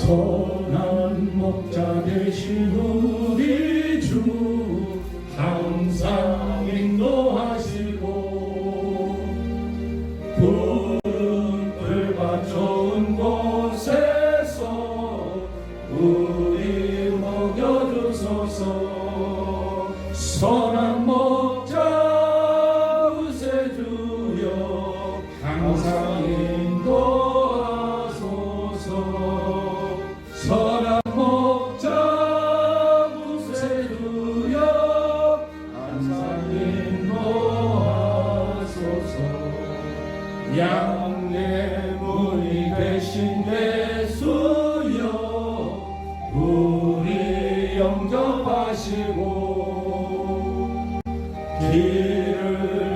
선한 목자 되신 우리 주 항상 인도하시고 푸른 풀과 좋은 곳에서 우리 먹여주소서. 선한 목자 구세주여 항상 인도하소서. 선한 목자 구세주여 항상 인도하소서. 양내문이 되신 예수여 우리 영접하시고 길을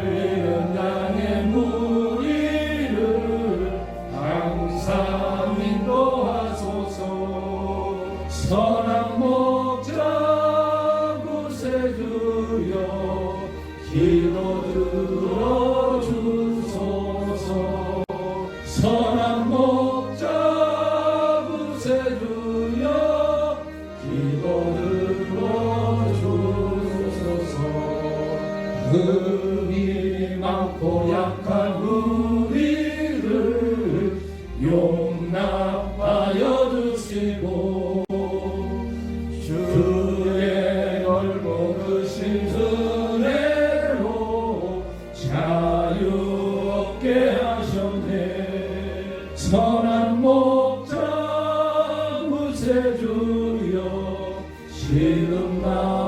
잃은 양의 무리를 항상 인도하소서. 선한 목자 구세주여 기도 들어주소서. 선한 목자 구세주여 기도 들어주소서. 흠이 많고 약한 우리를 용납하여 주시고 주의 넓고 크신 은혜로 자유 얻게 하셨네. 선한 목자 구세주여 지금 나아갑니다.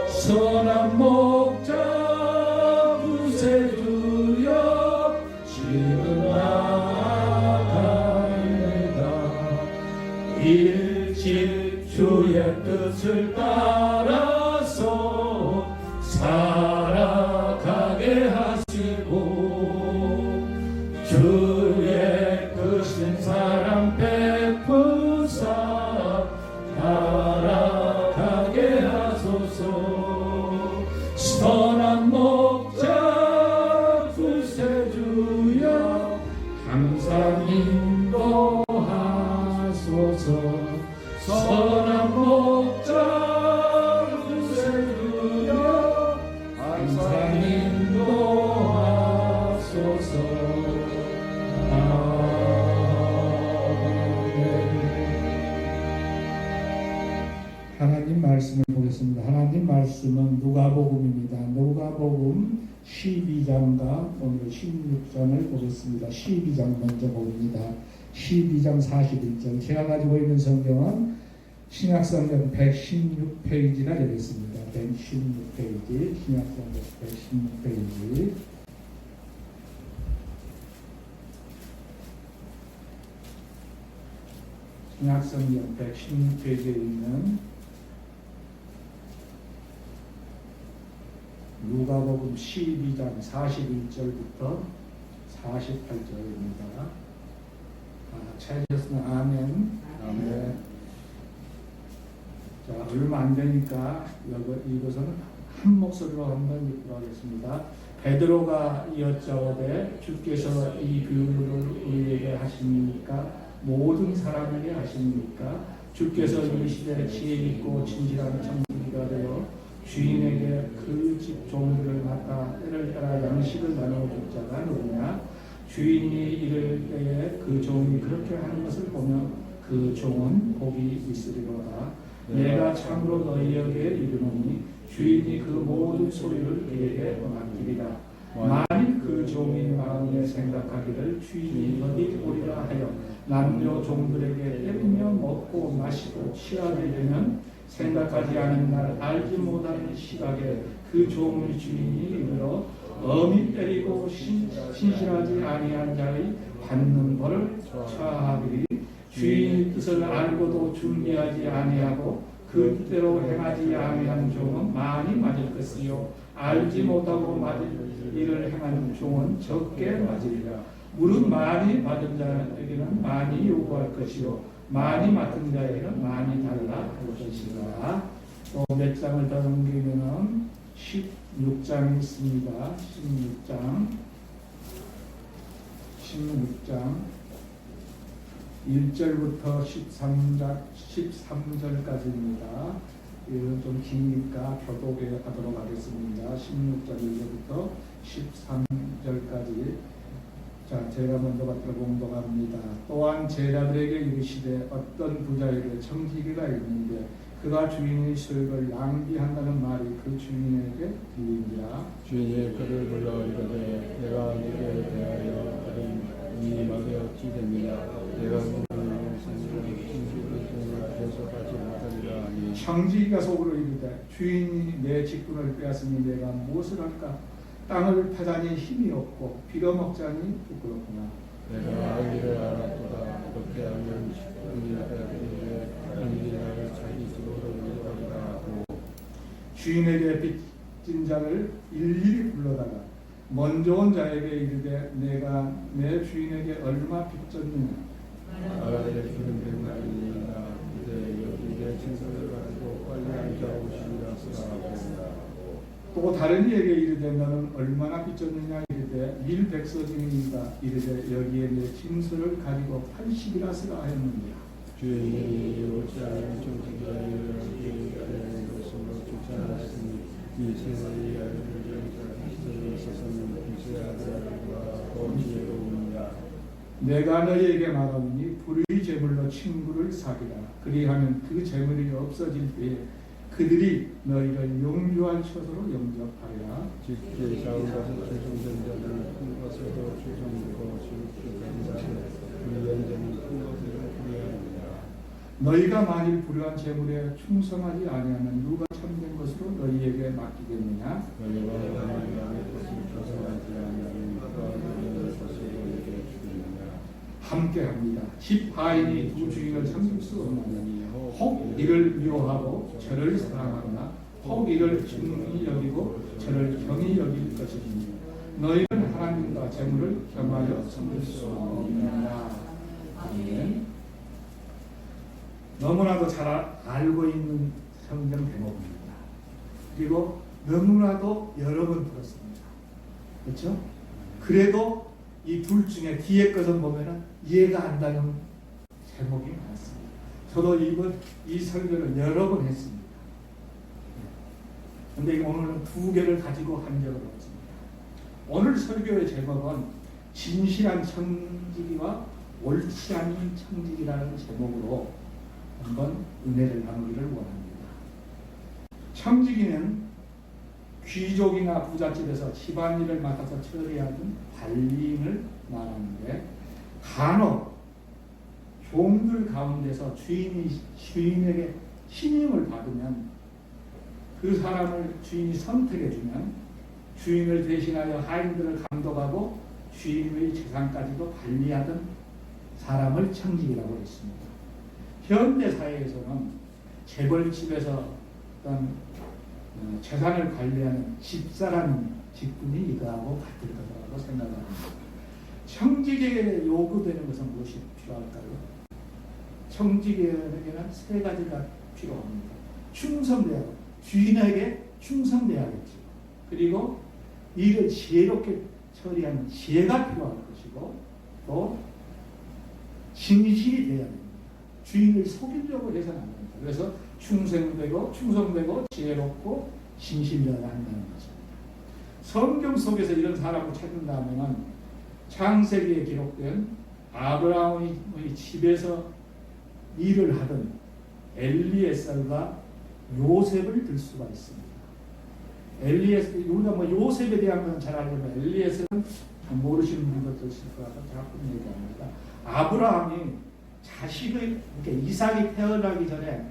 선한 목자 구세주여 지금 나아갑니다. 일찍 주의 뜻을 따라서 살아가게 하시고 주의 크신 사랑 베푸사 살아가게 하소서. 선한 목자 구세주여 항상 인도하소서. 선한 목자 구세주여 항상 인도하소서. 하나님 말씀을 보겠습니다. 하나님 말씀은 누가복음입니다. 누가복음 12장과 오늘 16장을 보겠습니다. 12장 먼저 봅니다. 12장 41절. 제가 가지고 있는 성경은 신약성경 116페이지나 되겠습니다. 116페이지, 신약성경 116페이지. 신약성경 116페이지에 있는 누가복음 12장 41절부터 48절입니다. 찾으셨으면 아멘. 아멘. 자, 얼마 안 되니까 이것은 한 목소리로 한번 읽도록 하겠습니다. 베드로가 여짜오되 주께서 이 비유를 우리에게 하십니까? 모든 사람에게 하십니까? 주께서 이 시대에 지혜 있고 진실한 청지기가 되어 주인에게 그 집 종들을 맡아 때를 따라 양식을 나눠줄 자가 누구냐? 주인이 이를 때에 그 종이 그렇게 하는 것을 보면 그 종은 복이 있으리로다. 내가 참으로 너희에게 이르노니 주인이 그 모든 소리를 그에게 맡기리라. 만일 그 종이 마음에 생각하기를 주인이 어디 오리라 하여 남녀 종들에게 때리며 먹고 마시고 취하게 되면 생각하지 않은 날 알지 못하는 시각에 그 종의 주인이 이르러 엄히 때리고 신실하지 아니한 자의 받는 벌을 처하리니 주인의 뜻을 알고도 준비하지 아니하고 그 뜻대로 행하지 아니한 종은 많이 맞을 것이요 알지 못하고 맞을 일을 행하는 종은 적게 맞으리라. 물은 많이 받은 자에게는 많이 요구할 것이요 많이 맡은 자에게는 많이 달라 할 것이라. 또 몇 장을 더 넘기면은 16장 있습니다. 16장 1절부터 13절까지입니다. 이건 좀 기니까 교독해 하도록 하겠습니다. 16절 1절부터 13절까지. 자, 제가 먼저 받들어 공독합니다. 또한 제자들에게 이르시되 어떤 부자에게 청지기가 있는데 그가 주인의 소유를 낭비한다는 말이 그 주인에게 들린지라. 주인이 그를 불러 이르되 내가 네게 대하여 받은 이 말이 어찌 됩니다. 내가 그를 생수를 대속하지 못하리라 하니 청지기가 속으로 이르되 주인이 내 직분을 빼앗으니 내가 무엇을 할까? 땅을 파자니 힘이 없고 빌어먹자니 부끄럽구나. 내가 알기를 알았도다. 그렇게 하면 직분이 빼앗기되 하나님이 나를 자기 집으로 인도하리라 하고 주인에게 빚진 자를 일일이 불러다가 먼저 온 자에게 이르되 내가 내 주인에게 얼마 빚졌느냐. 알아야 주는 백날이니라. 이제 여기 내 친구를 가지고 빨리 앉아 오시리라 쓰라. 또 다른 이에게 이르되 너는 얼마나 빚졌느냐. 이르되 100서징이니까. 이르되 여기에 내 짐수를 가지고 80이라 쓰라 하였느니라. 주인이 오지 않은 정직이 아니하는 것으로 쫓아났으니 이 세상이 알기를 있어서는 이스라엘 아들과 더 지혜로우니라. 내가 너희에게 말하노니 불의 제물로 친구를 사귀라. 그리하면 그 제물이 없어질 때에 그들이 너희를 용주한 처소로 영접하리라. 직계 작은 것을 최종된 자들은 큰 것에도 최종되고 지극히 자들 불리한 자는 큰 것에도 불리하니라. 너희가 만일 불의한 제물에 충성하지 아니하면 누가 참된 것으로 너희에게 맡기겠느냐. 너희가 하나님의 것을 조성하지 아니하면 누가 너희의 것을 너희에게 주겠느냐. 함께합니다. 집 하인이 두 주인을 섬길 수 없나니 혹 이를 미워하고 저를 사랑하거나 혹 이를 중히 여기고 저를 경히 여길 것이니 너희는 하나님과 재물을 겸하여 섬길 수 없느니라. 아멘. 너무나도 잘 알고 있는 성경 대목입니다. 그리고 너무나도 여러 번 들었습니다. 그렇죠? 그래도 이 둘 중에 뒤에 것을 보면은 이해가 안 가는 제목이 많습니다. 저도 이 설교를 여러 번 했습니다. 그런데 오늘은 두 개를 가지고 한 적은 없습니다. 오늘 설교의 제목은 진실한 청지기와 옳지 않은 청지기라는 제목으로 한번 은혜를 나누기를 원합니다. 청지기는 귀족이나 부잣집에서 집안일을 맡아서 처리하던 관리인을 말하는데 간혹 종들 가운데서 주인에게 신임을 받으면 그 사람을 주인이 선택해주면 주인을 대신하여 하인들을 감독하고 주인의 재산까지도 관리하던 사람을 청지기라고 했습니다. 현대 사회에서는 재벌집에서 어떤 재산을 관리하는 집사라는 직분이 이거하고 같을 거라고 생각합니다. 청지기에게 요구되는 것은 무엇이 필요할까요? 청지기에게는 세 가지가 필요합니다. 충성돼야, 주인에게 충성돼야겠죠. 그리고 일을 지혜롭게 처리하는 지혜가 필요할 것이고 또 진실이 돼야 됩니다. 주인을 속이려고 해서는 안 됩니다. 그래서 충성되고 지혜롭고 진실되어야 한다는 것입니다. 성경 속에서 이런 사람을 찾는다면 창세기에 기록된 아브라함의 집에서 일을 하던 엘리에셀과 요셉을 들 수가 있습니다. 우리가 요셉에 대한 건 잘 알지만 엘리에셀은 모르시는 분들도 있을 것 같아서 자꾸 얘기합니다. 아브라함이 이삭이 태어나기 전에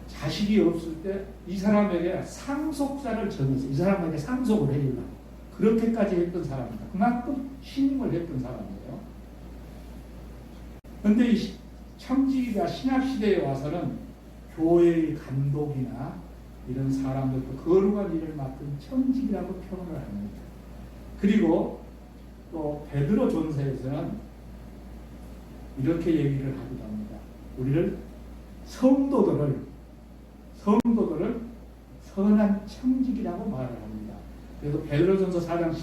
자식이 없을 때 이 사람에게 상속자를 정해서 이 사람에게 상속을 해주려고 그렇게까지 했던 사람입니다. 그만큼 신임을 했던 사람이에요. 그런데 이 청지기가 신약시대에 와서는 교회의 감독이나 이런 사람들도 거룩한 일을 맡은 청지기라고 표현을 합니다. 그리고 또 베드로 전서에서는 이렇게 얘기를 하기도 합니다. 우리를 성도들을 선한 청지기라고 말을 합니다. 그래서 베드로전서 4장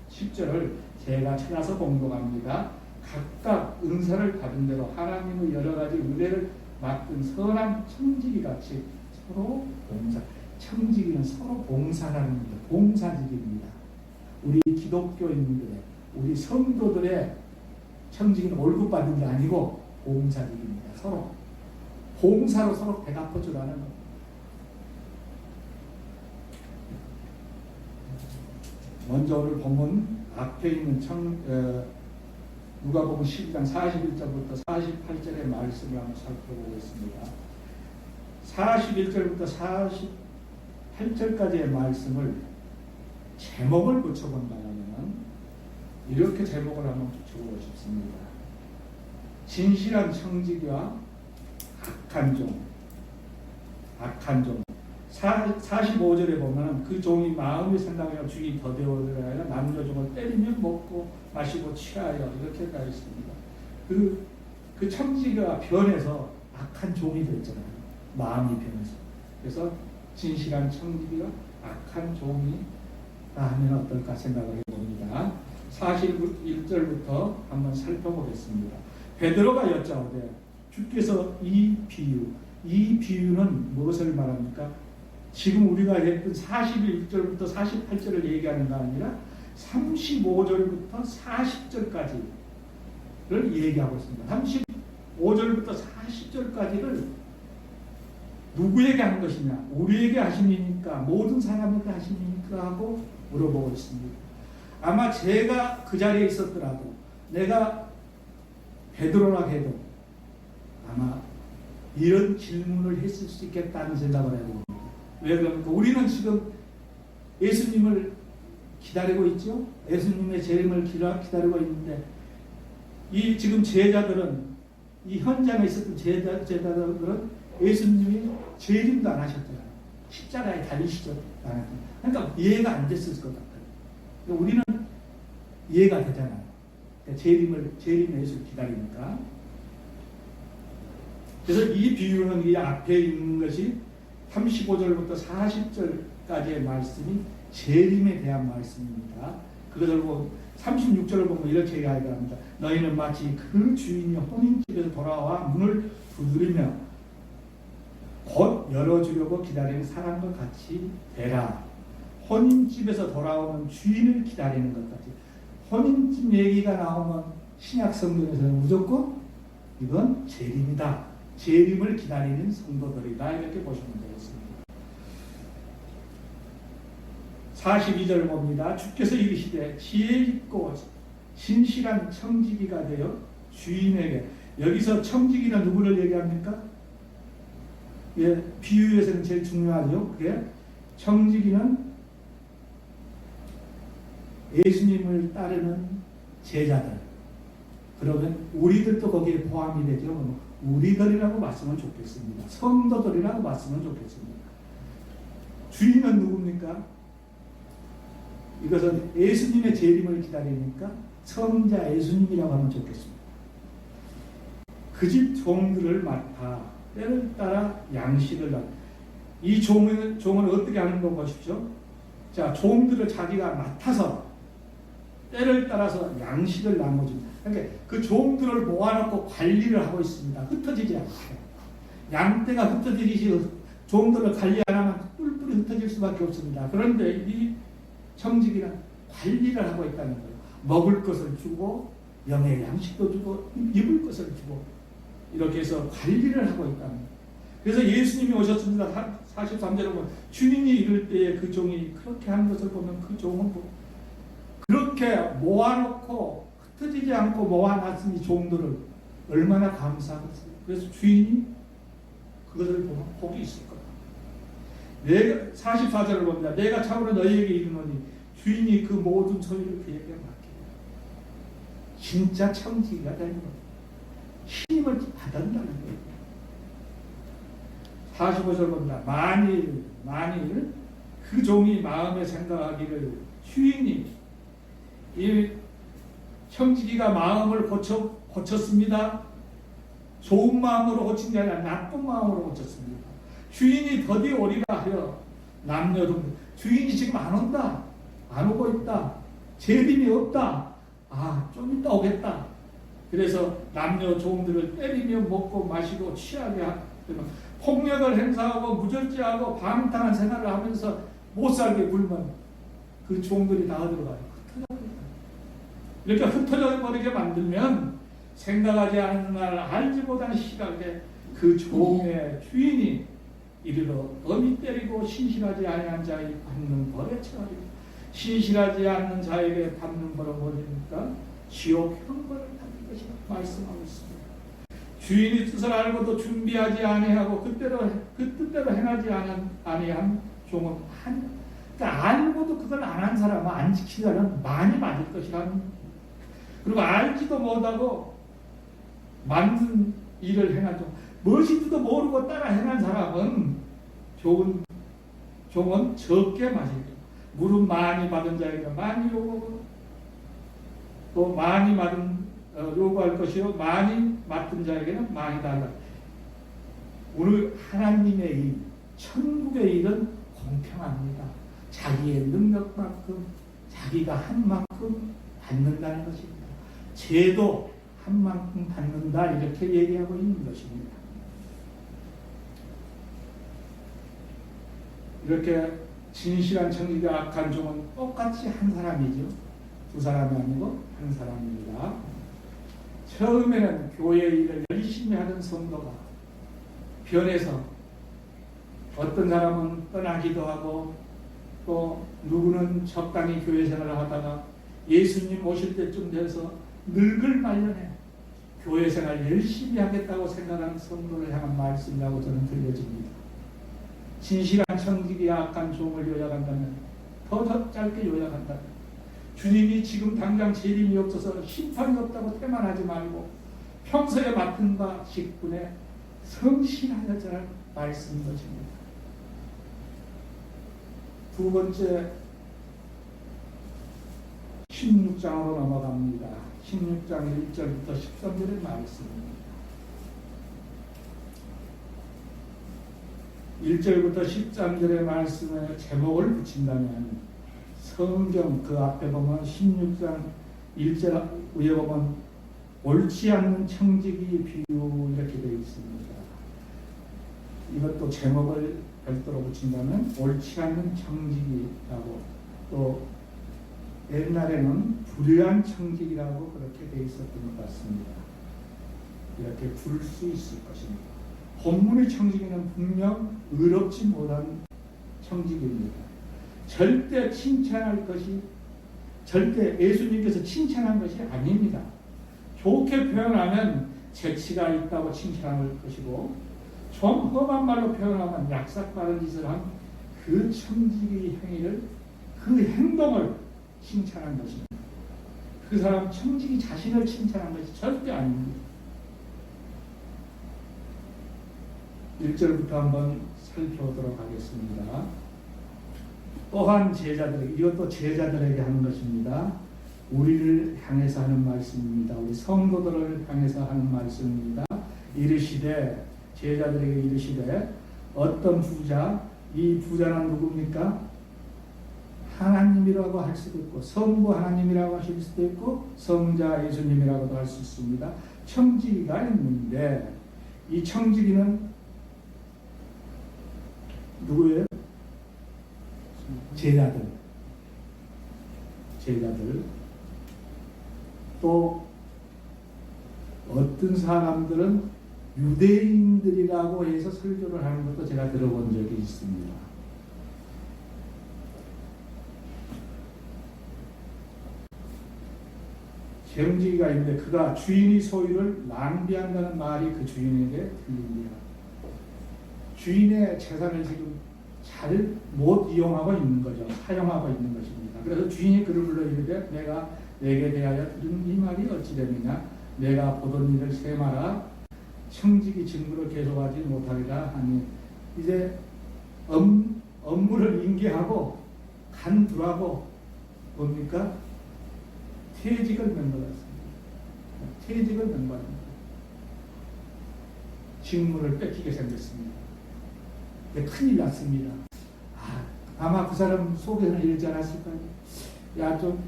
10절을 제가 찾아서 공독합니다. 각각 은사를 받은 대로 하나님의 여러 가지 은혜를 맡은 선한 청지기 같이 서로 봉사. 청지기는 서로 봉사라는 겁니다. 봉사직입니다. 우리 기독교인들의, 우리 성도들의 청지기는 월급 받는 게 아니고 봉사직입니다. 서로 봉사로 서로 대갚아주라는 겁니다. 먼저 오늘 본문 앞에 있는 누가복음 12장 41절부터 48절의 말씀을 한번 살펴보겠습니다. 41절부터 48절까지의 말씀을 제목을 붙여본다면 이렇게 제목을 한번 붙여보고 싶습니다. 진실한 청지기와 악한 종. 악한 종. 45절에 보면 그 종이 마음의 생각이나 주인이 더 되어들어야 남녀 종을 때리면 먹고 마시고 취하여 이렇게 가 있습니다. 그 청지기가 변해서 악한 종이 됐잖아요. 마음이 변해서. 그래서 진실한 청지기가 악한 종이 하면 어떨까 생각을 해봅니다. 41절부터 한번 살펴보겠습니다. 베드로가 여짜오되 주께서 이 비유는 무엇을 말합니까? 지금 우리가 했던 41절부터 48절을 얘기하는 게 아니라 35절부터 40절까지를 얘기하고 있습니다. 35절부터 40절까지를 누구에게 한 것이냐? 우리에게 하심이니까 모든 사람에게 하심이니까 하고 물어보고 있습니다. 아마 제가 그 자리에 있었더라도 내가 베드로라 해도 아마 이런 질문을 했을 수 있겠다는 생각을 해봅니다. 왜 그럽니까? 우리는 지금 예수님을 기다리고 있죠. 예수님의 재림을 기다리고 있는데 이 지금 제자들은 이 현장에 있었던 제자들은 예수님이 재림도 안 하셨잖아요. 십자가에 달리시죠. 그러니까 이해가 안 됐을 것 같아요. 우리는 이해가 되잖아요. 재림 예수를 기다리니까. 그래서 이 비유는 이 앞에 있는 것이 35절부터 40절까지의 말씀이 재림에 대한 말씀입니다. 그것을 보고 36절을 보면 이렇게 얘기하기도 합니다. 너희는 마치 그 주인이 혼인집에서 돌아와 문을 두드리며 곧 열어주려고 기다리는 사람과 같이 되라. 혼인집에서 돌아오는 주인을 기다리는 것 같이. 혼인집 얘기가 나오면 신약 성경에서는 무조건 이건 재림이다. 재림을 기다리는 성도들이다. 이렇게 보시면 되겠습니다. 42절 봅니다. 주께서 이르시되 지혜 있고 신실한 청지기가 되어 주인에게. 여기서 청지기는 누구를 얘기합니까? 예, 비유에서는 제일 중요하죠. 그게 청지기는 예수님을 따르는 제자들. 그러면 우리들도 거기에 포함이 되죠. 우리들이라고 봤으면 좋겠습니다. 성도들이라고 봤으면 좋겠습니다. 주인은 누굽니까? 이것은 예수님의 재림을 기다리니까 성자 예수님이라고 하면 좋겠습니다. 그 집 종들을 맡아 때를 따라 양식을 나. 이 종은 어떻게 하는 거 보십시오. 자, 종들을 자기가 맡아서 때를 따라서 양식을 나눠줍니다. 그러니까 그 종들을 모아놓고 관리를 하고 있습니다. 흩어지지 않게. 양떼가 흩어지듯이 종들을 관리 안 하면 뿔뿔이 흩어질 수밖에 없습니다. 그런데 이 청지기는 관리를 하고 있다는 거예요. 먹을 것을 주고 영의 양식도 주고 입을 것을 주고 이렇게 해서 관리를 하고 있다는 거예요. 그래서 예수님이 오셨습니다. 43절에 보면 주인이 이럴 때에 그 종이 그렇게 하는 것을 보면 그 종은 그렇게 모아놓고 흩어지지 않고 모아놨으니 종들을 얼마나 감사하겠어요. 그래서 주인이 그것을 보면 복이 있을 거다. 내가 44절을 봅니다. 내가 참으로 너희에게 이르노니 주인이 그 모든 소유를 그에게 맡기라. 진짜 청지기가 되는 거예요. 힘을 받았다는 거예요. 45절 봅니다. 만일 그 종이 마음에 생각하기를 주인이 이 청지기가 마음을 고쳤습니다. 좋은 마음으로 고친 게 아니라 나쁜 마음으로 고쳤습니다. 주인이 더디 오리라 하여 남녀도 주인이 지금 안 온다. 안 오고 있다. 재림이 없다. 좀 이따 오겠다. 그래서 남녀 종들을 때리며 먹고 마시고 취하게 하고 폭력을 행사하고 무절제하고 방탕한 생활을 하면서 못 살게 굴면 그 종들이 다 어디로 가요? 이렇게 흩어져 버리게 만들면 생각하지 않는 날 알지 못한 시각에 그 종의 주인이 이르러 엄히 때리고 신실하지 아니한 자에게 받는 벌에 처하리라. 신실하지 않는 자에게 받는 벌은 뭐입니까? 지옥 형벌을 받는 것이라 말씀하고 있습니다. 주인이 뜻을 알고도 준비하지 아니하고 그 뜻대로 행하지 아니한 종은 그러니까 알고도 그걸 안 한 사람은 안 지킨 사람은 많이 맞을 것이라는. 그리고 알지도 못하고 만든 일을 행한 종, 무엇인지도 모르고 따라 행한 사람은 종은 적게 맞을 거예요. 물은 많이 받은 자에게 많이 요구하고 또 많이 요구할 것이요 많이 맡은 자에게는 많이 달라. 오늘 하나님의 일, 천국의 일은 공평합니다. 자기의 능력만큼 자기가 한 만큼 받는다는 것입니다. 죄도 한 만큼 받는다 이렇게 얘기하고 있는 것입니다. 이렇게 진실한 청지기와 악한 종은 똑같이 한 사람이죠. 두 사람이 아니고 한 사람입니다. 처음에는 교회 일을 열심히 하는 성도가 변해서 어떤 사람은 떠나기도 하고 또 누구는 적당히 교회 생활을 하다가 예수님 오실 때쯤 돼서 늙을 말년에 교회 생활 열심히 하겠다고 생각하는 성도를 향한 말씀이라고 저는 들려집니다. 진실한 청지기와 악한 종을 요약한다면 더 짧게 요약한다면 주님이 지금 당장 재림이 없어서 심판이 없다고 태만하지 말고 평소에 맡은 바 직분에 성실하여자는 말씀인 것입니다. 두 번째 16장으로 넘어갑니다. 16장 1절부터 13절의 말씀입니다. 1절부터 13절의 말씀에 제목을 붙인다면 성경 그 앞에 보면 16장 1절 위에 보면 옳지 않는 청지기 비유 이렇게 되어 있습니다. 이것도 제목을 별도로 붙인다면 옳지 않는 청지기라고, 또 옛날에는 불의한 청지기라고 그렇게 되어 있었던 것 같습니다. 이렇게 부를 수 있을 것입니다. 본문의 청지기는 분명 의롭지 못한 청지기입니다. 절대 칭찬할 것이, 절대 예수님께서 칭찬한 것이 아닙니다. 좋게 표현하면 재치가 있다고 칭찬할 것이고, 좀 험한 말로 표현하면 약삭빠른 짓을 한 그 청지기 행위를, 그 행동을 칭찬한 것입니다. 그 사람 청지기 자신을 칭찬한 것이 절대 아닙니다. 1절부터 한번 살펴보도록 하겠습니다. 또한 제자들에게, 이것도 제자들에게 하는 것입니다. 우리를 향해서 하는 말씀입니다. 우리 성도들을 향해서 하는 말씀입니다. 이르시되, 제자들에게 이르시되, 어떤 부자, 이 부자는 누굽니까? 하나님이라고 할 수도 있고 성부 하나님이라고 하실 수도 있고 성자 예수님이라고도 할 수 있습니다. 청지기가 있는데 이 청지기는 누구예요? 제자들. 또 어떤 사람들은 유대인들이라고 해서 설교를 하는 것도 제가 들어본 적이 있습니다. 청지기가 있는데 그가 주인이 소유를 낭비한다는 말이 그 주인에게 들립니다. 주인의 재산을 지금 잘 못 이용하고 있는 거죠. 사용하고 있는 것입니다. 그래서 주인이 그를 불러 이르되 내가 내게 대하여 들은 이 말이 어찌 되느냐? 내가 보던 일을 세마라. 청지기 직무를 계속하지 못하리라 하니, 이제 업무를 인계하고 간두라고 뭡니까? 퇴직을 명받았습니다. 퇴직을 명받습니다. 직무를 뺏기게 생겼습니다. 큰일 났습니다. 아마 그 사람 속에는 이러지 않았을까요? 야, 좀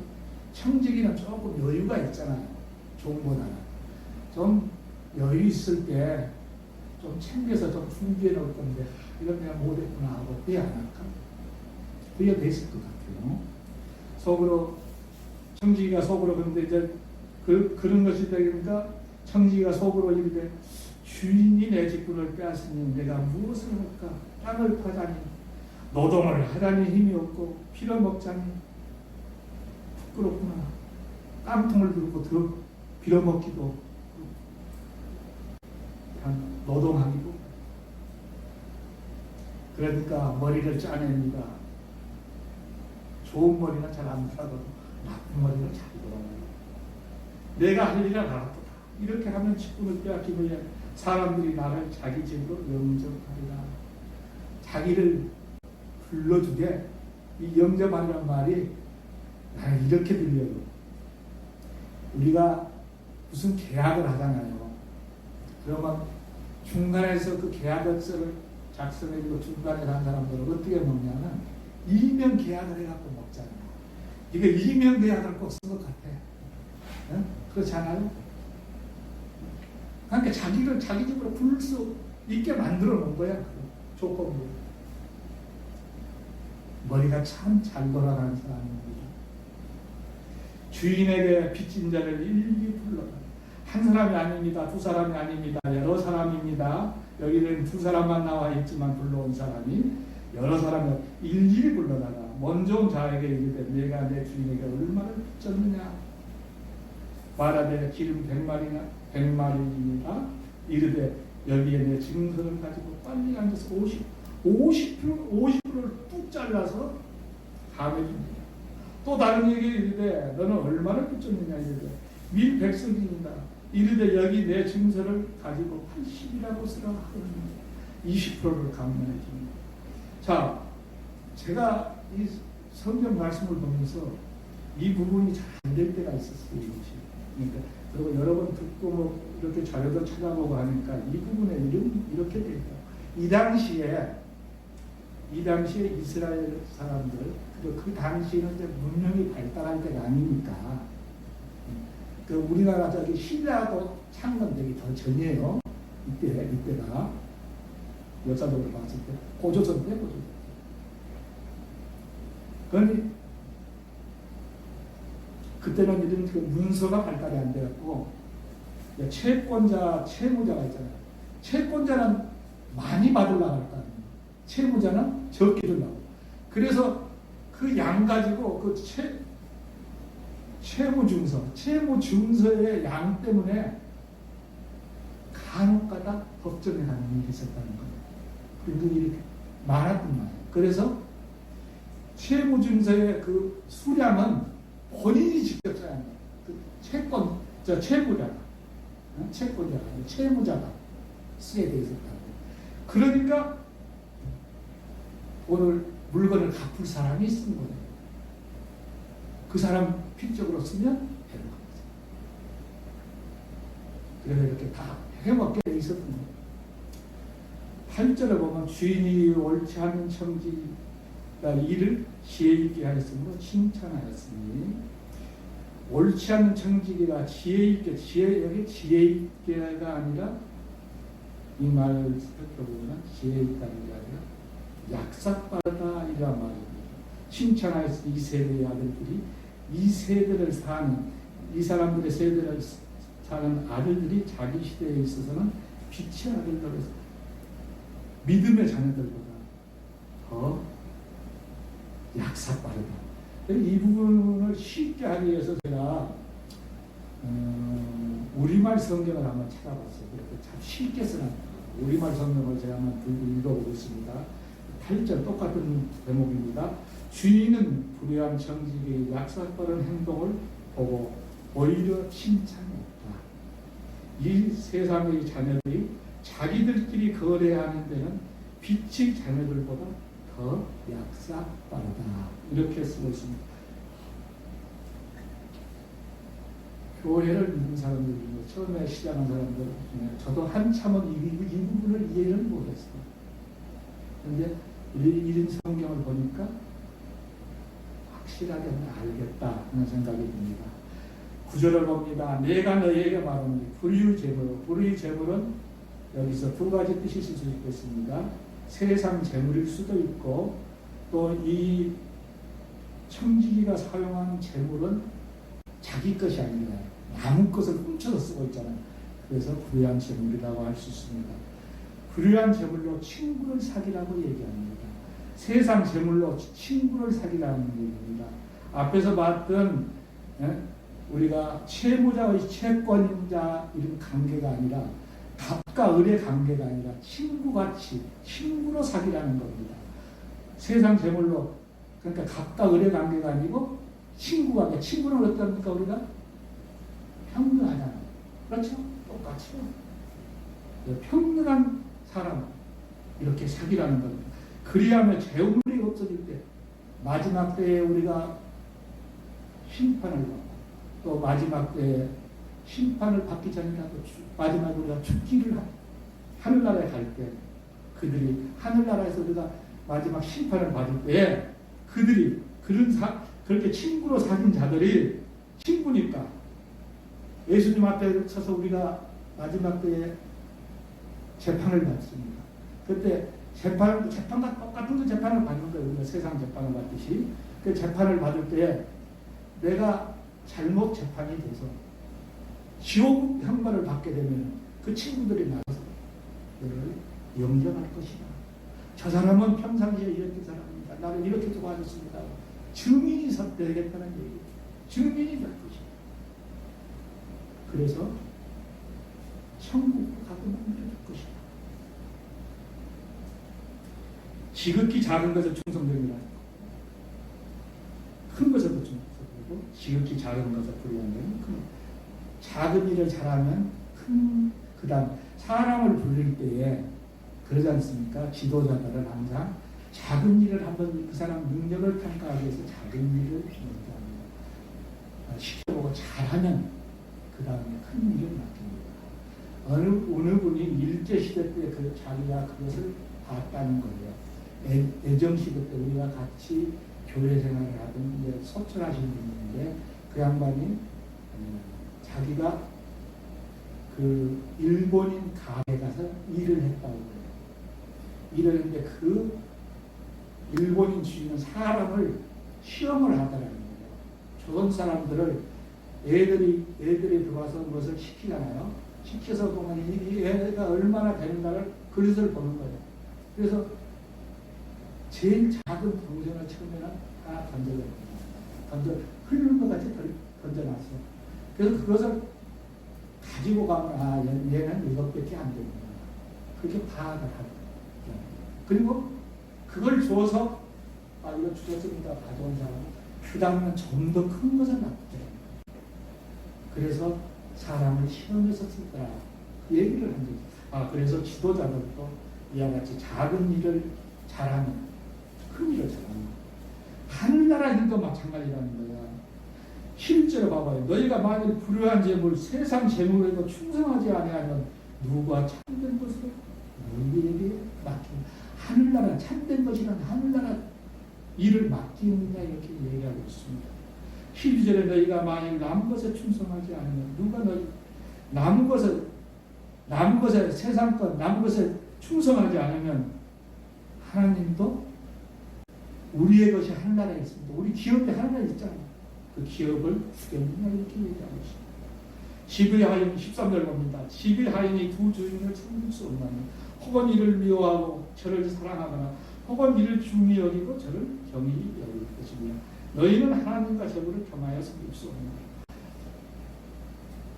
청지기는 조금 여유가 있잖아요. 종보다는. 좀 여유 있을 때 좀 챙겨서 좀 준비해 놓을 건데 이건 내가 못했구나 하고 후회 안 할까? 후회 됐을 것 같아요. 속으로 청지기가 속으로 그런데 이제 그런 것이 되니까 청지기가 속으로 이르되 주인이 내 직분을 빼앗으니 내가 무엇을 할까? 땅을 파자니 노동을 하자니 힘이 없고 피를 먹자니 부끄럽구나. 깡통을 들고 빌어먹기도 그냥 노동하기도. 그러니까 머리를 짜냅니다. 좋은 머리는 잘 안 돌아가고 나쁜 머리는 잘 돌아가요. 내가 할 일을 알았다. 이렇게 하면 직분을 빼앗기면 사람들이 나를 자기 집으로 영접하리라. 자기를 불러주게. 이 영접하리란 말이 나는 이렇게 들려요. 우리가 무슨 계약을 하잖아요. 그러면 중간에서 그 계약서를 작성해주고 중간에 간 사람들은 어떻게 먹냐면 이명 계약을 해갖고 먹잖아요. 이거 이명 계약을 꼭 쓴 것 같아. 응? 그렇지 않아요? 그러니까 자기를 자기 집으로 부를 수 있게 만들어 놓은 거야. 그 조건으로. 머리가 참 잘 돌아가는 사람입니다. 주인에게 빚진 자를 일일이 불러라. 한 사람이 아닙니다. 두 사람이 아닙니다. 여러 사람입니다. 여기는 두 사람만 나와 있지만 불러온 사람이 여러 사람을 일일이 불러다가 먼저 온 자에게 이르되 내가 내 주인에게 얼마를 빚졌느냐 말하되 기름 100마리입니다. 이르되 여기에 내 증서를 가지고 빨리 앉아서 50%를 뚝 잘라서 다음에 줍니다. 또 다른 얘기 이르되 너는 얼마를 빚졌느냐 이르되 밀 100석입니다. 이르되 여기 내 증서를 가지고 80이라고 쓰라 하더니 20%를 감면해 줍니다. 자, 제가 이 성경 말씀을 보면서 이 부분이 잘 안 될 때가 있었어요. 그러니까 그리고 여러 번 듣고 뭐 이렇게 자료도 찾아보고 하니까 이 부분에 이렇게 돼 있다. 이 당시에 이스라엘 사람들 그리고 그 당시에는 이제 문명이 발달할 때가 아니니까 그 우리나라 저기 신라도 창건되기 더 전이에요. 이때가 역사적으로 봤을 때 고조선 때. 그러니 그때는 이런 그 문서가 발달이 안 되었고 채권자, 채무자가 있잖아요. 채권자는 많이 받으려고 할 거 아니에요. 채무자는 적게 주려고. 그래서 그 양 가지고 그 채무증서의 양 때문에 간혹가다 법정에 가는 일이 있었다는 거예요. 그 일이 많았단 말이에요. 그래서 채무증서의 그 수량은 본인이 직접 써야 합니다. 그 채무자가 쓰게 돼 있었다고. 그러니까 오늘 물건을 갚을 사람이 쓴 거예요. 그 사람 필적으로 쓰면 되는 겁니다. 그래서 이렇게 다 해먹게 돼 있었던 거예요. 8절에 보면 주인이 옳지 않은 청지가 이를 지혜 있게 하였으므로 칭찬하였으니 옳지 않은 청지기가 지혜 있게 여기 지혜 있게가 아니라 이 말을 살펴보면 지혜 있다는 게 아니라 약삭빠르다 이라 말입니다. 칭찬하였으니 이 세대의 아들들이 이 세대를 사는 이 사람들의 세대를 사는 아들들이 자기 시대에 있어서는 빛의 아들들에서 믿음의 자녀들보다 더 약삭빠르다. 이 부분을 쉽게 하기 위해서 제가 우리말 성경을 한번 찾아봤어요. 그래서 참 쉽게 써놨다. 우리말 성경을 제가 한번 들고 읽어보겠습니다. 8절 똑같은 대목입니다. 주인은 불의한 청지기의 약삭빠른 행동을 보고 오히려 칭찬했다. 이 세상의 자녀들이 자기들끼리 거래하는 데는 빛의 자녀들보다 더 약삭빠르다. 이렇게 쓰고 있습니다. 교회를 믿는 사람들 중에 처음에 시작한 사람들 중에 저도 한참은 이 부분을 이해를 못했어요. 그런데 이런 성경을 보니까 확실하게 알겠다 하는 생각이 듭니다. 구절을 봅니다. 내가 너희에게 말하노니 불의의 재물. 불의의 재물은 여기서 두 가지 뜻이 있을 수 있겠습니다. 세상 재물일 수도 있고 또 이 청지기가 사용한 재물은 자기 것이 아니라 남의 것을 훔쳐서 쓰고 있잖아요. 그래서 불의한 재물이라고 할 수 있습니다. 불의한 재물로 친구를 사귀라고 얘기합니다. 세상 재물로 친구를 사귀라는 얘기입니다. 앞에서 봤던 우리가 채무자의 채권자 이런 관계가 아니라 갑과 을의 관계가 아니라 친구같이 친구로 사귀라는 겁니다. 세상 재물로 그러니까 갑과 을의 관계가 아니고 친구 관계. 친구는 어떻습니까? 우리가 평등하잖아요. 그렇죠? 똑같죠. 평등한 사람 이렇게 사귀라는 겁니다. 그리하면 재물이 없어질 때 마지막 때에 우리가 심판을 받고 또 마지막 때에 심판을 받기 전이라도 마지막에 우리가 죽기를 하늘나라에 갈 때 그들이 하늘나라에서 우리가 마지막 심판을 받을 때 그들이 그렇게 친구로 사귄 자들이 친구니까 예수님 앞에 서서 우리가 마지막 때에 재판을 받습니다. 그때 재판과 똑같은 그 재판을 받는 거예요. 우리가 세상 재판을 받듯이. 그 재판을 받을 때 내가 잘못 재판이 돼서 지옥 형벌을 받게 되면 그 친구들이 나가서 너를 영접할 것이다. 저 사람은 평상시에 이렇게 사람입니다. 나를 이렇게 도와줬습니다. 증인이 되겠다는 얘기예요. 증인이 될 것이다. 그래서 천국으로 가고 만들 것이다. 지극히 작은 것에 충성됩니다. 큰 것에도 충성되고 지극히 작은 것에 불의하면 큰 작은 일을 잘하면 큰 그다음 사람을 부릴 때에 그러지 않습니까? 지도자들은 항상 작은 일을 한번 그 사람 능력을 평가하기 위해서 작은 일을 먼저 합니다. 시켜보고 잘하면 그 다음에 큰 일을 맡깁니다. 어느 분이 일제시대 때 그 자기가 그것을 봤다는 거예요. 애정시대 때 우리가 같이 교회 생활을 하던 이제 소천하신 분인데 그 양반이 자기가 그 일본인 가게 가서 일을 했다고 그래요. 일을 했는데 그 일본인 주인은 사람을 시험을 하더라는 거예요. 조선 사람들을 애들이 들어와서 무엇을 시키잖아요. 시켜서 보면 이 애가 얼마나 되는가를 그릇을 보는 거예요. 그래서 제일 작은 동전을 처음에는 하나 던져 흐르는 것 같이 던져놨어. 그래서 그것을 가지고 가면 얘는 이것밖에 안 되는구나. 그렇게 파악을 하고 그리고 그걸 줘서 이거 주셨으니까 가져온 사람은 그 다음에는 좀 더 큰 것을 놔두더라. 그래서 사람을 시험해서 쓰더라. 그 얘기를 한 거죠. 그래서 지도자들도 이와 같이 작은 일을 잘하면 큰 일을 잘하는 하늘나라 일도 마찬가지라는 거야. 실제로 봐봐요. 너희가 만일 불의한 재물 세상 재물에도 충성하지 아니하면 누가 참된 것을 너희에게 맡긴다. 하늘나라 참된 것이란 하늘나라 일을 맡기느냐 이렇게 얘기하고 있습니다. 12절에 너희가 만일 남은 것에 충성하지 않으면 누가 너희 남은 것에 세상 것 남은 것에 충성하지 않으면 하나님도 우리의 것이 하늘나라에 있습니다. 우리 기업이 하늘나라에 있잖아요. 그 기업을 주겠느냐 이렇게 얘기하고 있습니다. 집의 하인 13절 봅니다. 집의 하인이 두 주인을 섬길 수 없나니 혹은 이를 미워하고 저를 사랑하거나 혹은 이를 중히 여기고 저를 경히 여길 것이며 너희는 하나님과 저를 겸하여 섬길 수 없느냐.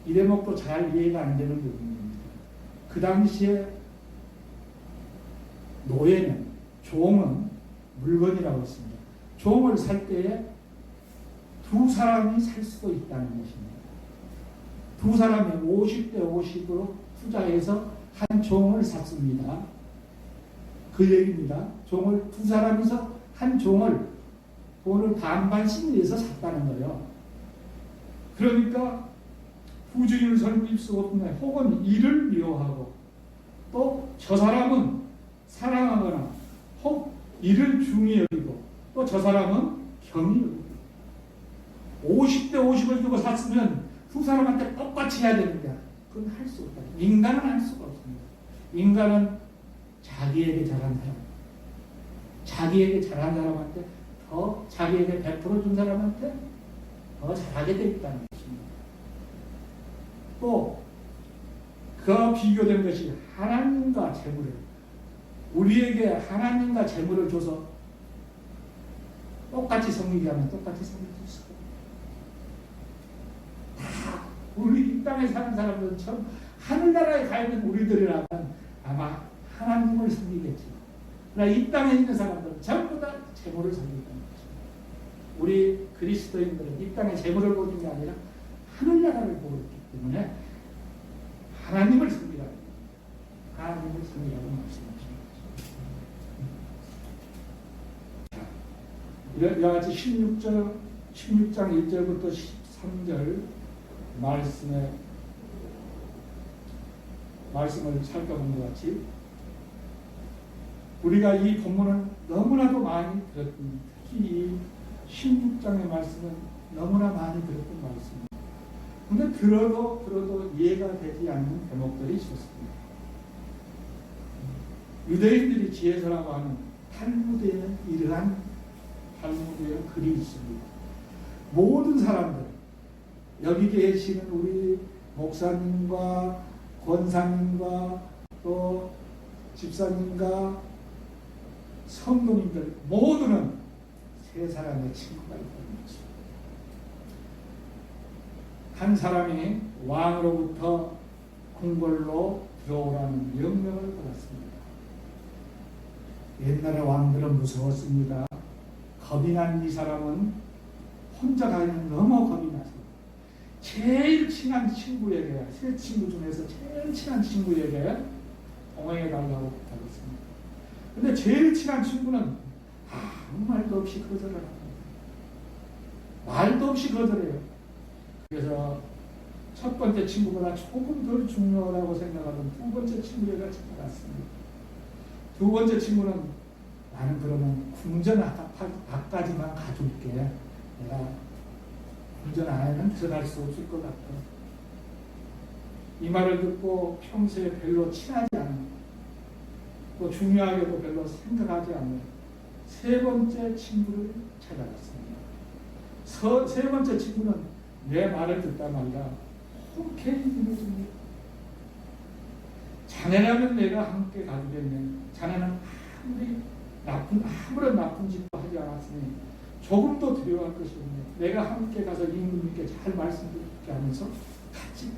이 대목도 잘 이해가 안 되는 부분입니다. 그 당시에 노예는 종은 물건이라고 했습니다. 종을 살 때에 두 사람이 살 수도 있다는 것입니다. 두 사람이 50대 50으로 투자해서 한 종을 샀습니다. 그 얘기입니다. 종을 두 사람이서 한 종을 돈을 반반씩 내서 샀다는 거예요. 그러니까 부주인을 섬길 수 없네. 혹은 이를 미워하고 또 저 사람은 사랑하거나 혹 이를 중히 여기고 또 저 사람은 경히 여기고 50대 50을 주고 샀으면 두 사람한테 똑같이 해야 되는데 그건 할 수 없다. 인간은 할 수가 없습니다. 인간은 자기에게 잘한 사람, 자기에게 잘한 사람한테 더 자기에게 베풀어준 사람한테 더 잘하게 돼 있다는 것입니다. 또 그와 비교된 것이 하나님과 재물을, 우리에게 하나님과 재물을 줘서 똑같이 섬기게 하면 똑같이 섬길 수 있어요. 다 우리 이 땅에 사는 사람들은 참 하늘나라에 가 있는 우리들이라면 아마 하나님을 섬기겠지. 그러나 이 땅에 있는 사람들은 전부 다 재물을 섬긴다는 거죠. 우리 그리스도인들은 이 땅에 재물을 보는 게 아니라 하늘나라를 보고 있기 때문에 하나님을 섬기라. 하나님을 섬기라고 말씀하십니다. 이와 같이 16장 1절부터 13절 말씀을 살펴본 것 같이 우리가 이 본문을 너무나도 많이 들었던, 특히 이 16장의 말씀은 너무나 많이 들었던 말씀입니다. 그런데 들어도 이해가 되지 않는 대목들이 있었습니다. 유대인들이 지혜서라고 하는 탈무드에는 이러한 탈무드의 글이 있습니다. 모든 사람들, 여기 계시는 우리 목사님과 권사님과 또 집사님과 성도님들 모두는 세 사람의 친구가 있다는 것입니다. 한 사람이 왕으로부터 궁궐로 들어오라는 명령을 받았습니다. 옛날에 왕들은 무서웠습니다. 겁이 난 이 사람은 혼자 가기는 너무 겁이 나서 제일 친한 친구에게, 세 친구 중에서 제일 친한 친구에게 동행해달라고 부탁했습니다. 근데 제일 친한 친구는 아무 말도 없이 거절을 합니다. 말도 없이 거절해요. 그래서 첫 번째 친구보다 조금 덜 중요하다고 생각하던 두 번째 친구에게 찾아갔습니다. 두 번째 친구는 나는 그러면 궁전 앞까지만 가줄게. 내가 궁전 안에는 들어갈 수 없을 것 같아. 이 말을 듣고 평소에 별로 친하지 않은, 또 중요하게도 별로 생각하지 않는 세 번째 친구를 찾아갔습니다. 세 번째 친구는 내 말을 듣다 말이야 흔쾌히 믿어줍니다. 자네라면 내가 함께 가주겠네. 자네는 아무런 나쁜 짓도 하지 않았으니 조금도 두려워할 것이 없네. 내가 함께 가서 임금님께 잘 말씀드리게 하면서 같이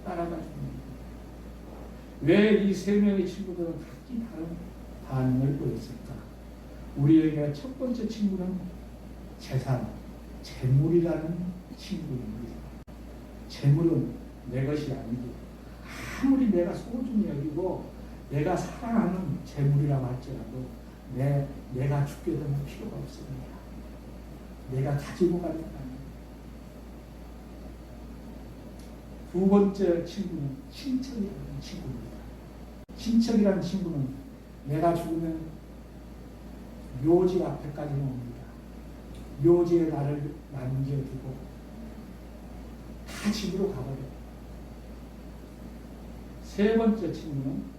따라가 줍니다. 왜 이 세 명의 친구들은 각기 다른 반응을 보였을까? 우리에게 첫 번째 친구는 재산, 재물이라는 친구입니다. 재물은 내 것이 아니고 아무리 내가 소중히 여기고 내가 사랑하는 재물이라고 할지라도 내가 죽게 되면 필요가 없습니다. 내가 가지고 가는 거 아니에요. 두 번째 친구는 친척이라는 친구입니다. 친척이라는 친구는 내가 죽으면 묘지 앞에까지는 옵니다. 묘지에 나를 남겨두고 다 집으로 가버려요. 세 번째 친구는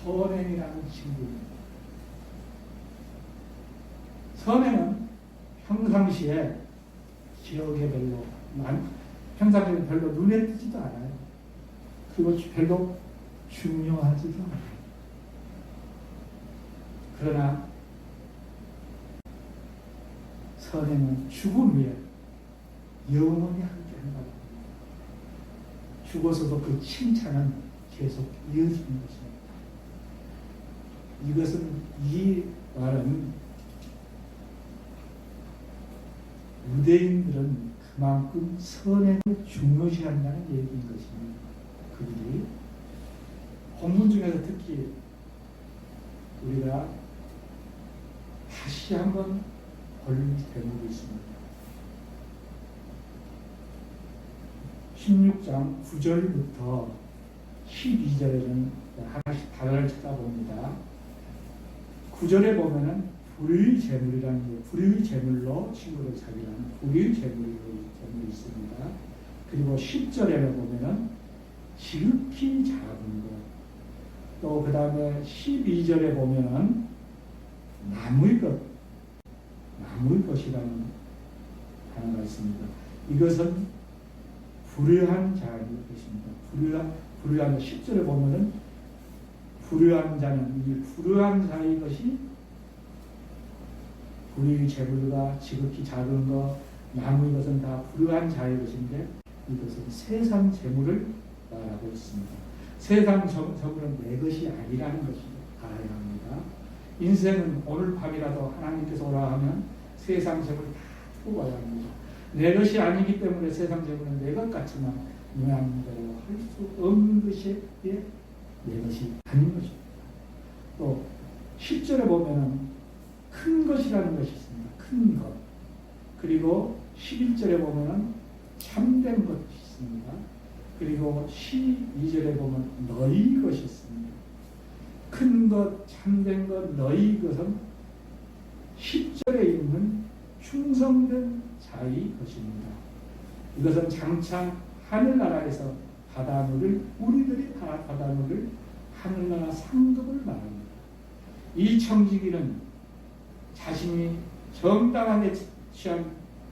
선행이라는 친구입니다. 선행은 평상시에 기억에 평상시에 별로 눈에 띄지도 않아요. 그리고 별로 중요하지도 않아요. 그러나 선행은 죽은 후에 영원히 함께 한다고 합니다. 죽어서도 그 칭찬은 계속 이어지는 것입니다. 이 말은 유대인들은 그만큼 선행을 중요시한다는 얘기인 것입니다. 그들이 본문 중에서 특히 우리가 다시 한번 볼 대목이 있습니다. 16장 9절부터 12절에는 하나씩 단어를 찾아봅니다. 9절에 보면은 불의 재물이라는 게 불의 재물로 친구를 사귀라는 불의 재물이 있습니다. 그리고 10절에 보면은 지극히 작은 것, 또 그 다음에 12절에 보면은 나무의 것이라는 단어가 있습니다. 이것은 불의한 자의 것입니다. 불의한 10절에 보면은 불의한 자는 이 불의한 자의 것이 불의 재물과 지극히 작은 것, 나무의 것은 다 불의한 자의 것인데 이것은 세상 재물을 말하고 있습니다. 세상 재물은 내 것이 아니라는 것을 알아야 합니다. 인생은 오늘 밤이라도 하나님께서 오라 하면 세상 재물을 다 두고 와야 합니다. 내 것이 아니기 때문에 세상 재물은 내 것 같지만 하나님대로 할 수 없는 것이 내 것이 아닌 것입니다. 또 10절에 보면은 큰 것이라는 것이 있습니다. 큰 것. 그리고 11절에 보면은 참된 것이 있습니다. 그리고 12절에 보면 너희 것이 있습니다. 큰 것, 참된 것, 너희 것은 10절에 있는 충성된 자의 것입니다. 이것은 장차 하늘나라에서 우리들이 받아 누릴 하늘나라 상급을 말합니다. 이 청지기는 자신이 정당하게 취한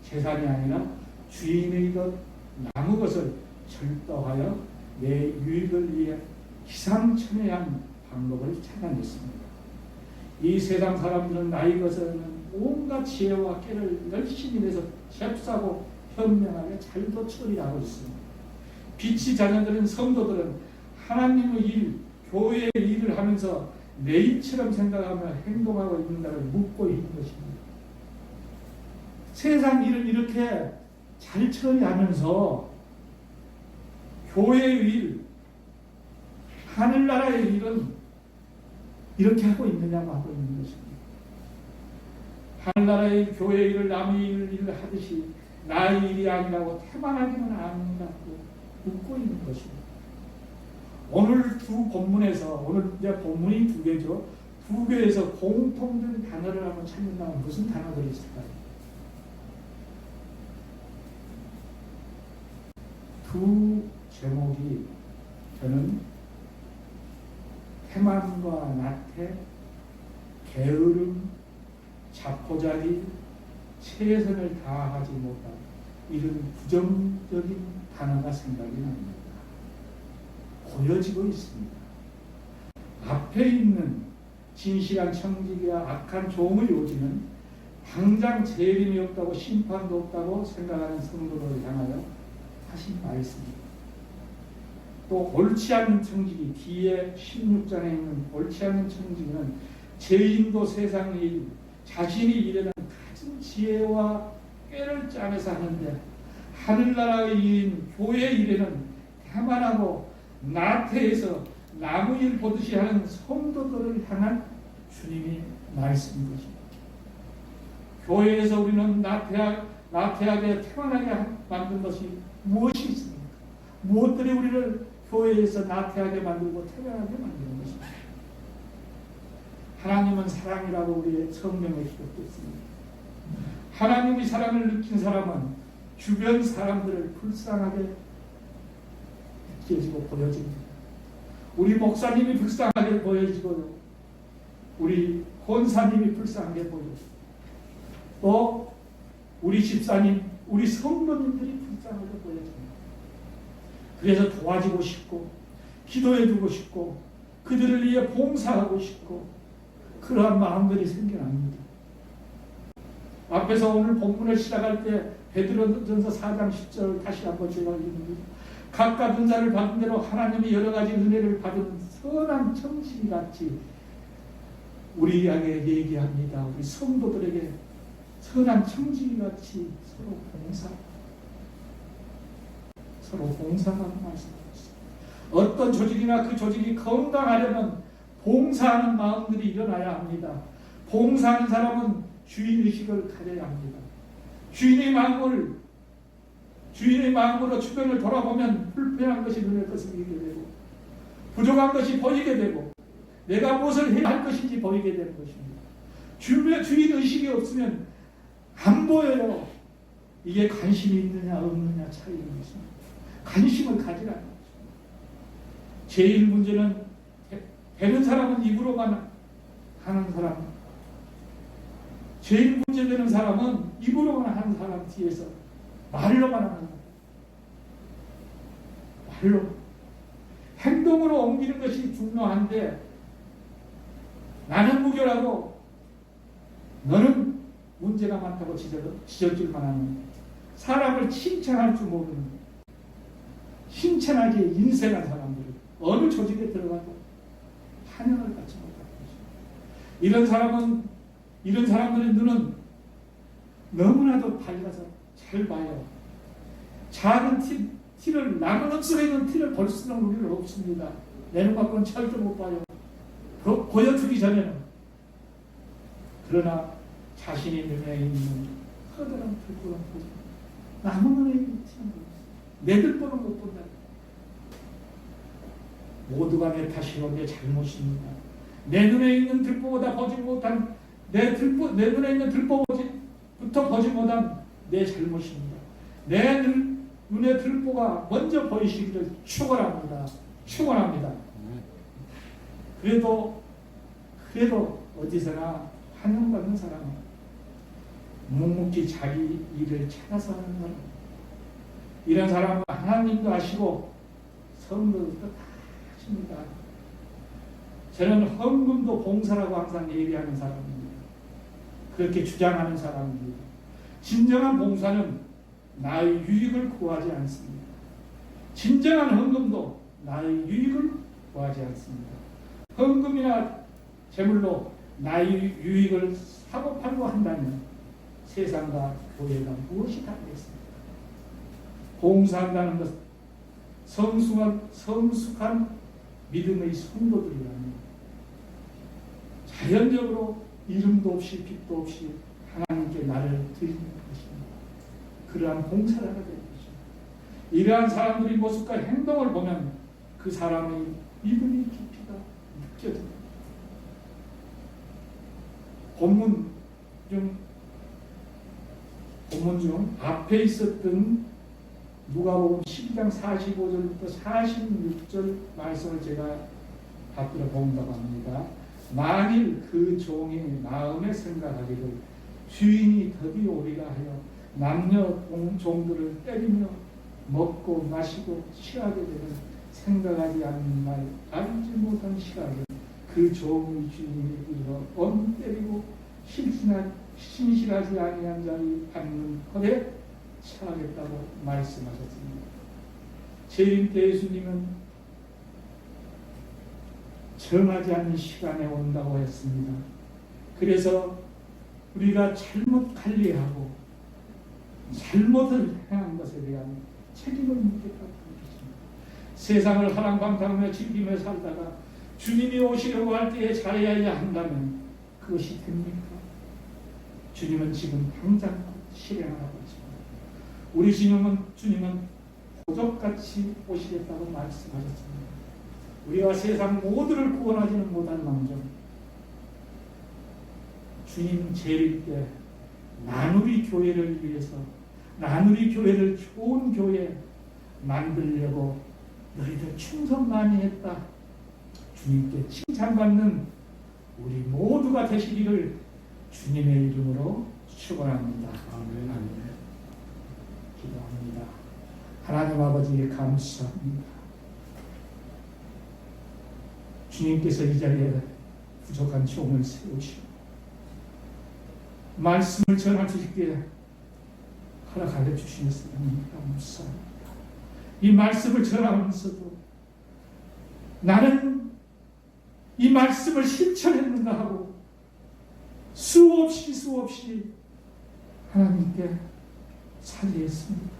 재산이 아니라 주인의 것, 남의 것을 절도하여 내 유익을 위해 기상천외한 방법을 찾아냈습니다. 이 세상 사람들은 나의 것은 온갖 지혜와 깨를 열심히 내서 잽싸고 현명하게 잘도 처리하고 있습니다. 빛의 자녀들은 성도들은 하나님의 일, 교회의 일을 하면서 내 일처럼 생각하며 행동하고 있는가를 묻고 있는 것입니다. 세상 일을 이렇게 잘 처리하면서 교회의 일, 하늘나라의 일은 이렇게 하고 있느냐고 하고 있는 것입니다. 하늘나라의 교회의 일을 남의 일을 하듯이 나의 일이 아니라고 태만하기는 아니라고 묻고 있는 것입니다. 오늘 두 본문에서, 오늘 이제 본문이 두 개죠. 두 개에서 공통된 단어를 한번 찾는다면 무슨 단어들이 있을까요? 두 제목이 저는 태만과 나태, 게으름, 자포자기, 최선을 다하지 못한 이런 부정적인 단어가 생각이 납니다. 보여지고 있습니다. 앞에 있는 진실한 청지기와 악한 종의 요지는 당장 재림이 없다고 심판도 없다고 생각하는 성도를 향하여 하신 말씀입니다. 또 옳지 않는 청지기, 뒤에 16장에 있는 옳지 않는 청지기는 죄인도 세상의 일, 자신이 일에는 가진 지혜와 꾀를 짜내서 하는데 하늘나라의 일인 교회의 일에는 태만하고 나태해서 나무 일 보듯이 하는 성도들을 향한 주님이 말씀인 것입니다. 교회에서 우리는 나태하게 태만하게 만든 것이 무엇이 있습니까? 무엇들이 우리를 교회에서 나태하게 만들고 태만하게 만드는 것입니다. 하나님은 사랑이라고 우리의 성경에 기록됐습니다. 하나님의 사랑을 느낀 사람은 주변 사람들을 불쌍하게 느껴지고 보여집니다. 우리 목사님이 불쌍하게 보여지고 우리 권사님이 불쌍하게 보여집니다. 또 우리 집사님, 우리 성도님들이 불쌍하게 보여집니다. 그래서 도와주고 싶고 기도해주고 싶고 그들을 위해 봉사하고 싶고 그러한 마음들이 생겨납니다. 앞에서 오늘 본문을 시작할 때 베드로전서 4장 10절 다시 한번 제가 읽습니다. 각각 은사를 받은 대로 하나님이 여러 가지 은혜를 받은 선한 청지기 같이 우리에게 얘기합니다. 우리 성도들에게 선한 청지기 같이 서로 봉사하는 말씀입니다. 어떤 조직이나 그 조직이 건강하려면 봉사하는 마음들이 일어나야 합니다. 봉사하는 사람은 주인의식을 가져야 합니다. 주인의 마음으로 주변을 돌아보면 불편한 것이 눈에 거슬리게 되고 부족한 것이 보이게 되고 내가 무엇을 해야 할 것인지 보이게 되는 것입니다. 주인 의식이 없으면 안 보여요. 이게 관심이 있느냐 없느냐 차이인 것입니다. 관심을 가지라는 거죠. 제일 문제는 되는 사람은 입으로만 하는 사람, 제일 문제되는 사람은 입으로만 하는 사람 뒤에서 말로만 하는 사람, 말로 행동으로 옮기는 것이 중요한데 나는 무결하고 너는 문제가 많다고 지적질만 하는, 사람을 칭찬할 줄 모르는 힘찬하게 인생한 사람들이 어느 조직에 들어가도 환영을 받지 못하는 것입니다. 이런 사람들의 눈은 너무나도 밝아서 잘 봐요. 작은 티를, 남은 옷 속에 있는 티를 볼 수는 우리는 없습니다. 내 눈 밖으로는 절대 못 봐요. 보여주기 전에는. 그러나 자신의 눈에 있는 커다란 불꽃은 보지, 남은 눈에 있는 티는 내 들보는 못 본다. 모두가 내 탓이고 내 잘못입니다. 내 눈에 있는 들보보다 보지 못한 내 눈에 있는 들보부터 보지 못한 내 잘못입니다. 내 눈에 들보가 먼저 보이시기를 축원합니다. 축원합니다. 그래도 어디서나 환영받는 사람은 묵묵히 자기 일을 찾아서 하는 사람, 이런 사람은 하나님도 아시고 성도도 다 아십니다. 저는 헌금도 봉사라고 항상 얘기하는 사람입니다. 그렇게 주장하는 사람입니다. 진정한 봉사는 나의 유익을 구하지 않습니다. 진정한 헌금도 나의 유익을 구하지 않습니다. 헌금이나 제물로 나의 유익을 사고팔고 한다면 세상과 교회가 무엇이 다르겠습니까? 봉사한다는 것은 성숙한 믿음의 성도들이라면 자연적으로 이름도 없이 빛도 없이 하나님께 나를 드리는 것입니다. 그러한 봉사를 하게 되는 것입니다. 이러한 사람들의 모습과 행동을 보면 그 사람의 믿음의 깊이가 느껴집니다. 본문 중 앞에 있었던 누가복음 12장 45절부터 46절 말씀을 제가 받들어 본다고 합니다. 만일 그 종이 마음에 생각하기를 주인이 더디 오리라 하여 남녀 종들을 때리며 먹고 마시고 취하게 되는 생각하지 않는 말 알지 못한 시각에 그 종의 주인이 이르러 온 때리고 신실하지 아니한 자를 받는 것에 처하겠다고 말씀하셨습니다. 재림 때 예수님은 정하지 않는 시간에 온다고 했습니다. 그래서 우리가 잘못 관리하고 잘못을 행한 것에 대한 책임을 묻겠다고 했습니다. 세상을 하랑방탕하며 즐기며 살다가 주님이 오시려고 할 때에 잘해야 한다면 그것이 됩니까? 주님은 지금 당장 실행하라고 하십니다. 우리 주님은 고적같이 오시겠다고 말씀하셨습니다. 우리가 세상 모두를 구원하지는 못한 망정 주님 재림 때 나누리 교회를 위해서 나누리 교회를 좋은 교회 만들려고 너희들 충성 많이 했다. 주님께 칭찬받는 우리 모두가 되시기를 주님의 이름으로 축원합니다. 아멘. 기도합니다. 하나님 아버지 감사합니다. 주님께서 이 자리에 부족한 종을 세우시고 말씀을 전할 수 있게 허락하여 주시면서 감사합니다. 이 말씀을 전하면서도 나는 이 말씀을 실천했는가 하고 수없이 하나님께 살리했습니다.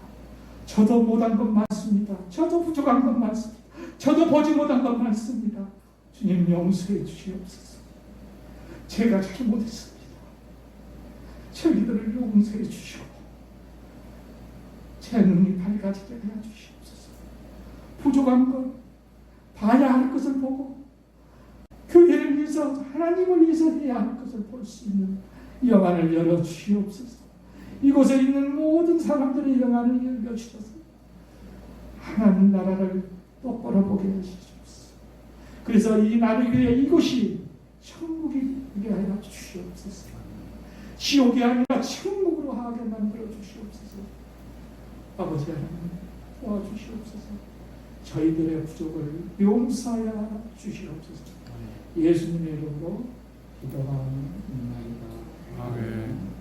저도 못한 것 많습니다. 저도 부족한 것 많습니다. 저도 보지 못한 것 많습니다. 주님 용서해 주시옵소서. 제가 잘못했습니다. 저희들을 용서해 주시고 제 눈이 밝아지게 해 주시옵소서. 부족한 것, 봐야 할 것을 보고 교회를 위해서 위해서 하나님을 위해서 해야 할 것을 볼 수 있는 영안을 열어 주시옵소서. 이곳에 있는 모든 사람들의 영안을 열어 주셔서 하나님 나라를 똑바로 보게 해주시옵소서. 그래서 이 나르교회 이곳이 천국이 되게 하여 주시옵소서. 지옥이 아니라 천국으로 하게 만들어 주시옵소서. 아버지 하나님 도와주시옵소서. 저희들의 부족을 용서하여 주시옵소서. 예수님의 이름으로 기도하옵나이다. 아멘.